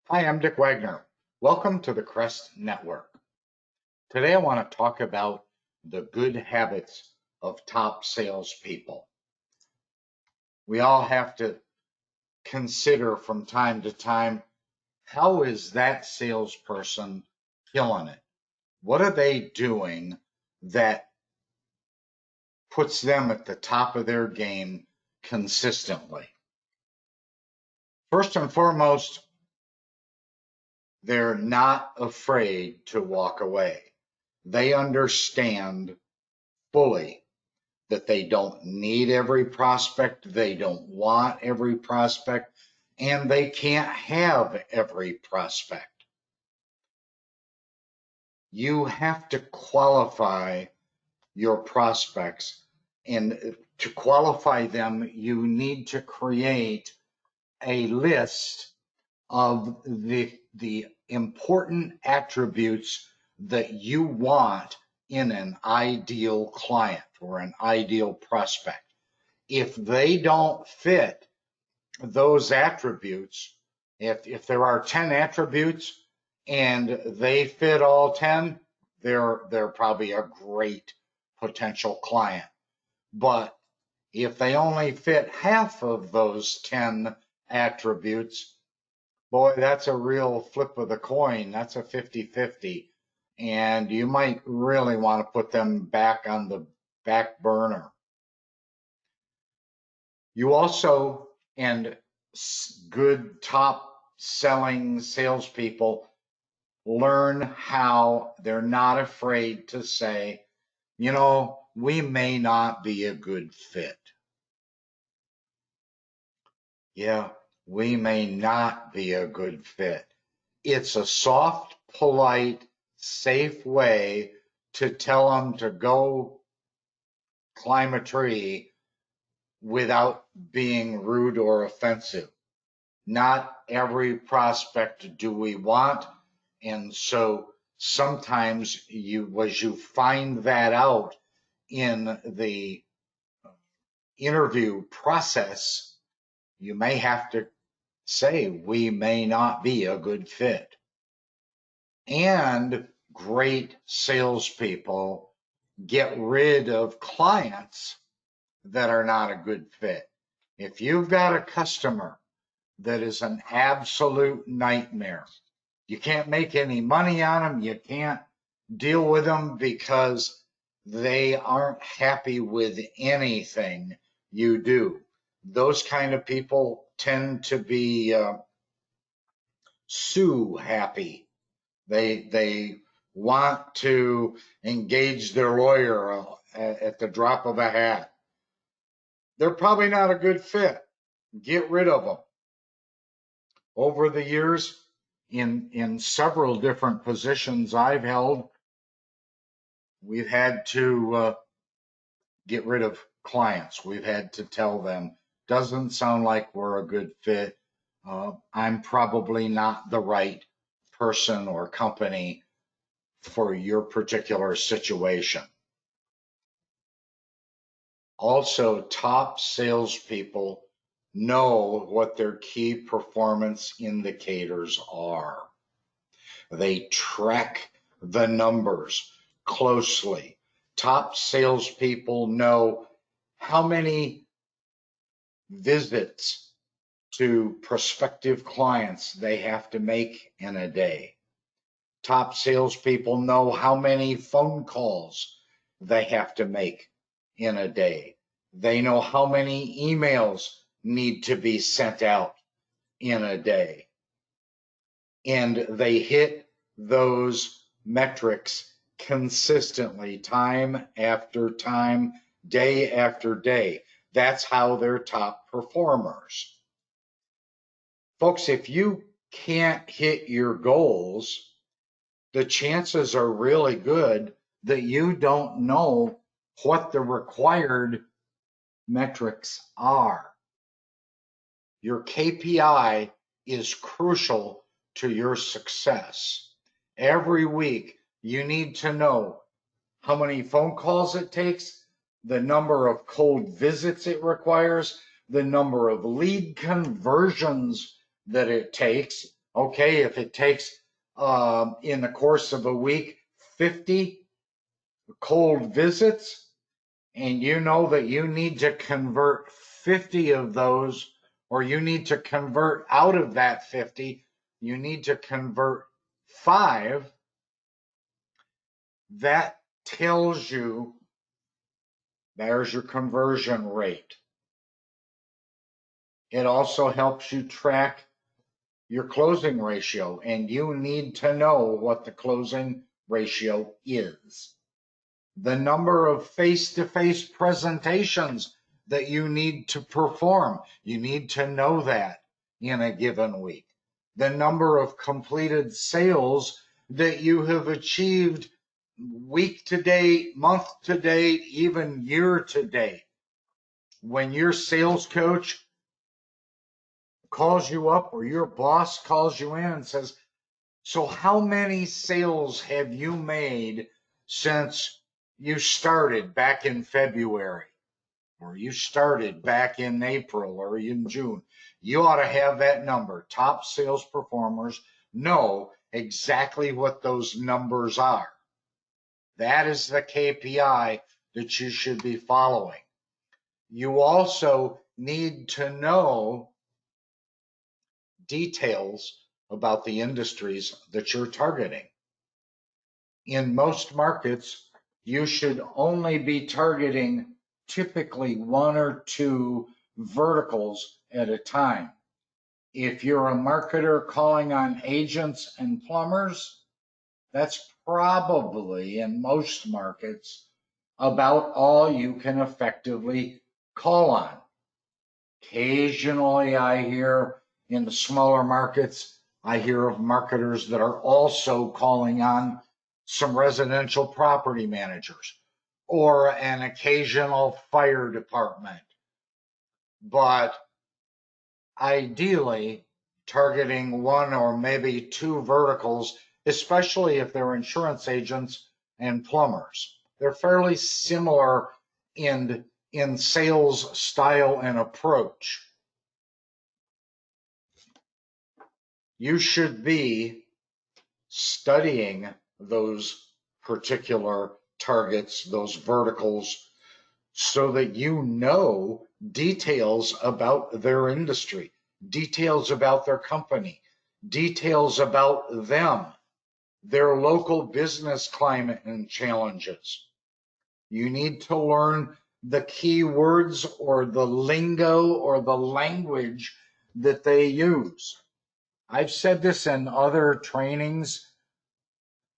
Hi, I'm Dick Wagner. Welcome to the Crest Network. Today I want to talk about the good habits of top salespeople. We all have to consider from time to time, how is that salesperson killing it? What are they doing that puts them at the top of their game consistently? First and foremost, they're not afraid to walk away. They understand fully that they don't need every prospect, they don't want every prospect, and they can't have every prospect. You have to qualify your prospects, and to qualify them, you need to create a list of the important attributes that you want in an ideal client or an ideal prospect. If they don't fit those attributes, if there are 10 attributes and they fit all 10, they're probably a great potential client. But if they only fit half of those 10 attributes, boy, that's a real flip of the coin. That's a 50-50. And you might really want to put them back on the back burner. You also, and good top selling salespeople, learn how they're not afraid to say, we may not be a good fit. Yeah, we may not be a good fit. It's a soft, polite, safe way to tell them to go climb a tree without being rude or offensive. Not every prospect do we want. And so sometimes you find that out in the interview process, you may have to say, we may not be a good fit. And great salespeople get rid of clients that are not a good fit. If you've got a customer that is an absolute nightmare, you can't make any money on them, you can't deal with them because they aren't happy with anything you do. Those kind of people tend to be sue happy. They want to engage their lawyer at the drop of a hat. They're probably not a good fit. Get rid of them. Over the years, in several different positions I've held, we've had to get rid of clients. We've had to tell them, doesn't sound like we're a good fit. I'm probably not the right person or company for your particular situation. Also, top salespeople know what their key performance indicators are. They track the numbers closely. Top salespeople know how many visits to prospective clients they have to make in a day. Top salespeople know how many phone calls they have to make in a day. They know how many emails need to be sent out in a day. And they hit those metrics consistently, time after time, day after day. That's how they're top performers. Folks, if you can't hit your goals, the chances are really good that you don't know what the required metrics are. Your KPI is crucial to your success. Every week, you need to know how many phone calls it takes, the number of cold visits it requires, the number of lead conversions that it takes. Okay, if it takes in the course of a week 50 cold visits, and you know that you need to convert 50 of those, or you need to convert out of that 50, you need to convert 5, that tells you there's your conversion rate. It also helps you track your closing ratio, and you need to know what the closing ratio is. The number of face-to-face presentations that you need to perform, you need to know that in a given week. The number of completed sales that you have achieved week to date, month to date, even year to date. When your sales coach calls you up or your boss calls you in and says, so how many sales have you made since you started back in February, or you started back in April or in June? You ought to have that number. Top sales performers know exactly what those numbers are. That is the KPI that you should be following. You also need to know details about the industries that you're targeting. In most markets, you should only be targeting typically 1 or 2 verticals at a time. If you're a marketer calling on agents and plumbers, that's probably in most markets about all you can effectively call on. Occasionally, I hear in the smaller markets, I hear of marketers that are also calling on some residential property managers or an occasional fire department. But ideally, targeting 1 or maybe 2 verticals, especially if they're insurance agents and plumbers. They're fairly similar in sales style and approach. You should be studying those particular targets, those verticals, so that you know details about their industry, details about their company, details about them, their local business climate and challenges. You need to learn the key words or the lingo or the language that they use. I've said this in other trainings,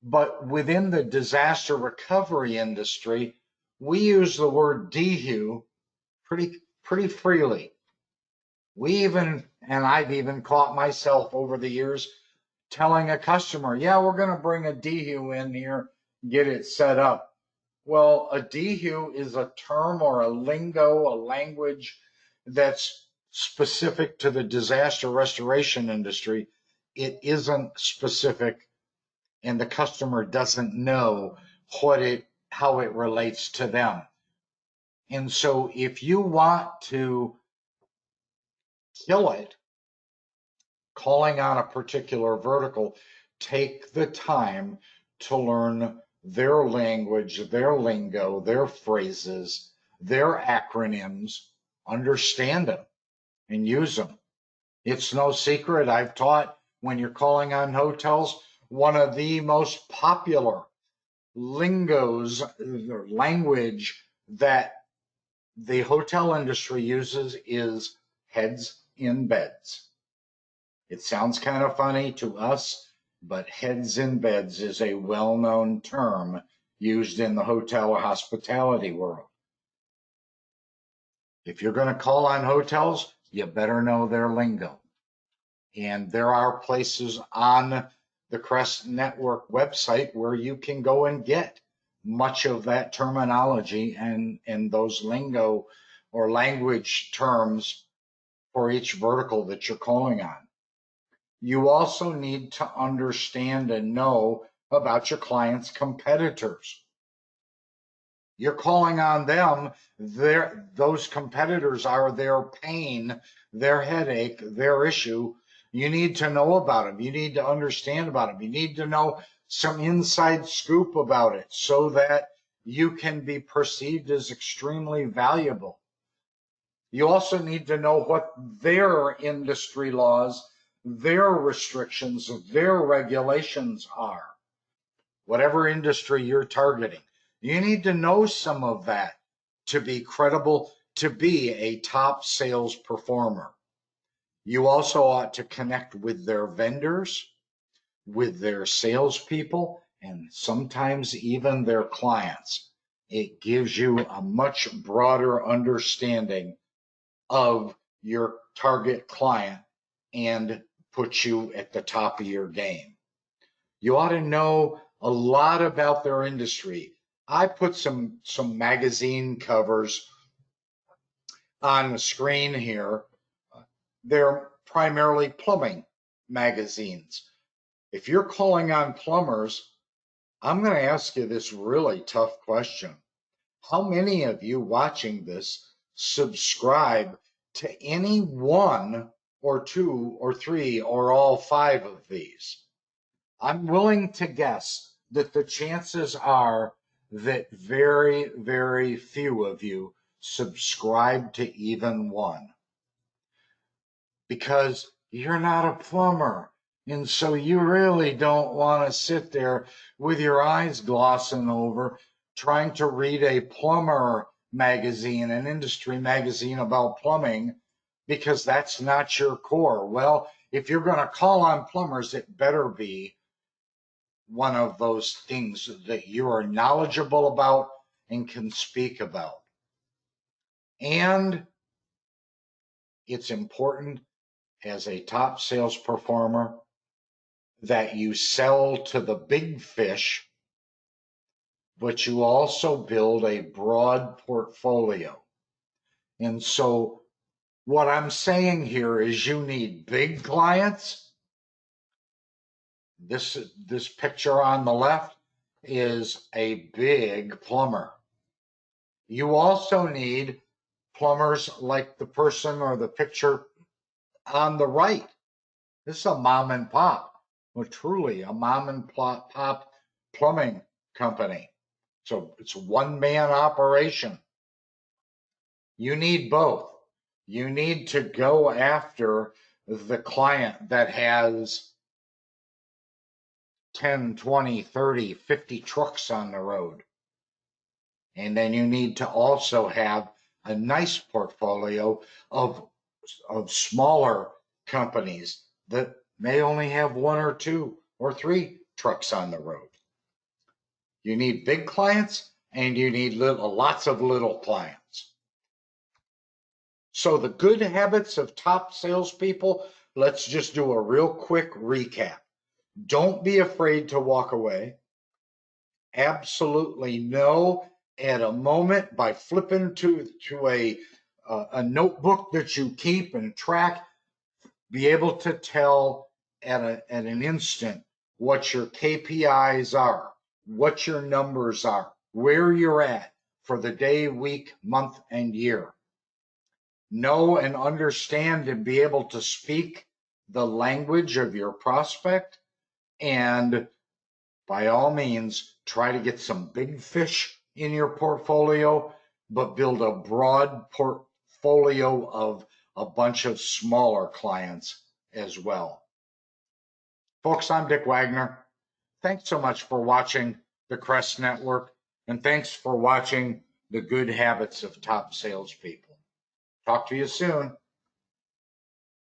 but within the disaster recovery industry, we use the word DHU pretty freely. I've even caught myself over the years telling a customer, yeah, we're going to bring a DHU in here, get it set up. Well, a DHU is a term or a lingo, a language that's specific to the disaster restoration industry. It isn't specific, and the customer doesn't know how it relates to them. And so if you want to kill it, calling on a particular vertical, take the time to learn their language, their lingo, their phrases, their acronyms, understand them and use them. It's no secret. I've taught when you're calling on hotels, one of the most popular lingos or language that the hotel industry uses is heads in beds. It sounds kind of funny to us, but heads in beds is a well-known term used in the hotel or hospitality world. If you're going to call on hotels, you better know their lingo. And there are places on the Crest Network website where you can go and get much of that terminology and those lingo or language terms for each vertical that you're calling on. You also need to understand and know about your client's competitors. You're calling on them, those competitors are their pain, their headache, their issue. You need to know about them. You need to understand about them. You need to know some inside scoop about it so that you can be perceived as extremely valuable. You also need to know what their industry laws, their restrictions, their regulations are, whatever industry you're targeting. You need to know some of that to be credible, to be a top sales performer. You also ought to connect with their vendors, with their salespeople, and sometimes even their clients. It gives you a much broader understanding of your target client and puts you at the top of your game. You ought to know a lot about their industry. I put some magazine covers on the screen here. They're primarily plumbing magazines. If you're calling on plumbers, I'm going to ask you this really tough question. How many of you watching this subscribe to any one or two or three or all five of these? I'm willing to guess that the chances are that very, very few of you subscribe to even one, because you're not a plumber. And so you really don't want to sit there with your eyes glossing over trying to read a plumber magazine, an industry magazine about plumbing, because that's not your core. Well, if you're going to call on plumbers, it better be one of those things that you are knowledgeable about and can speak about. And it's important as a top sales performer that you sell to the big fish, but you also build a broad portfolio. And so what I'm saying here is you need big clients. This picture on the left is a big plumber. You also need plumbers like the person or the picture on the right. This is a mom and pop, well, truly a mom and pop plumbing company. So it's a one-man operation. You need both. You need to go after the client that has 10, 20, 30, 50 trucks on the road. And then you need to also have a nice portfolio of smaller companies that may only have one or two or three trucks on the road. You need big clients and you need lots of little clients. So the good habits of top salespeople, let's just do a real quick recap. Don't be afraid to walk away. Absolutely know at a moment by flipping to a notebook that you keep and track, be able to tell at an instant what your KPIs are, what your numbers are, where you're at for the day, week, month, and year. Know and understand and be able to speak the language of your prospect, and by all means, try to get some big fish in your portfolio, but build a broad portfolio of a bunch of smaller clients as well. Folks, I'm Dick Wagner. Thanks so much for watching the Crest Network, and thanks for watching the good habits of top salespeople. Talk to you soon.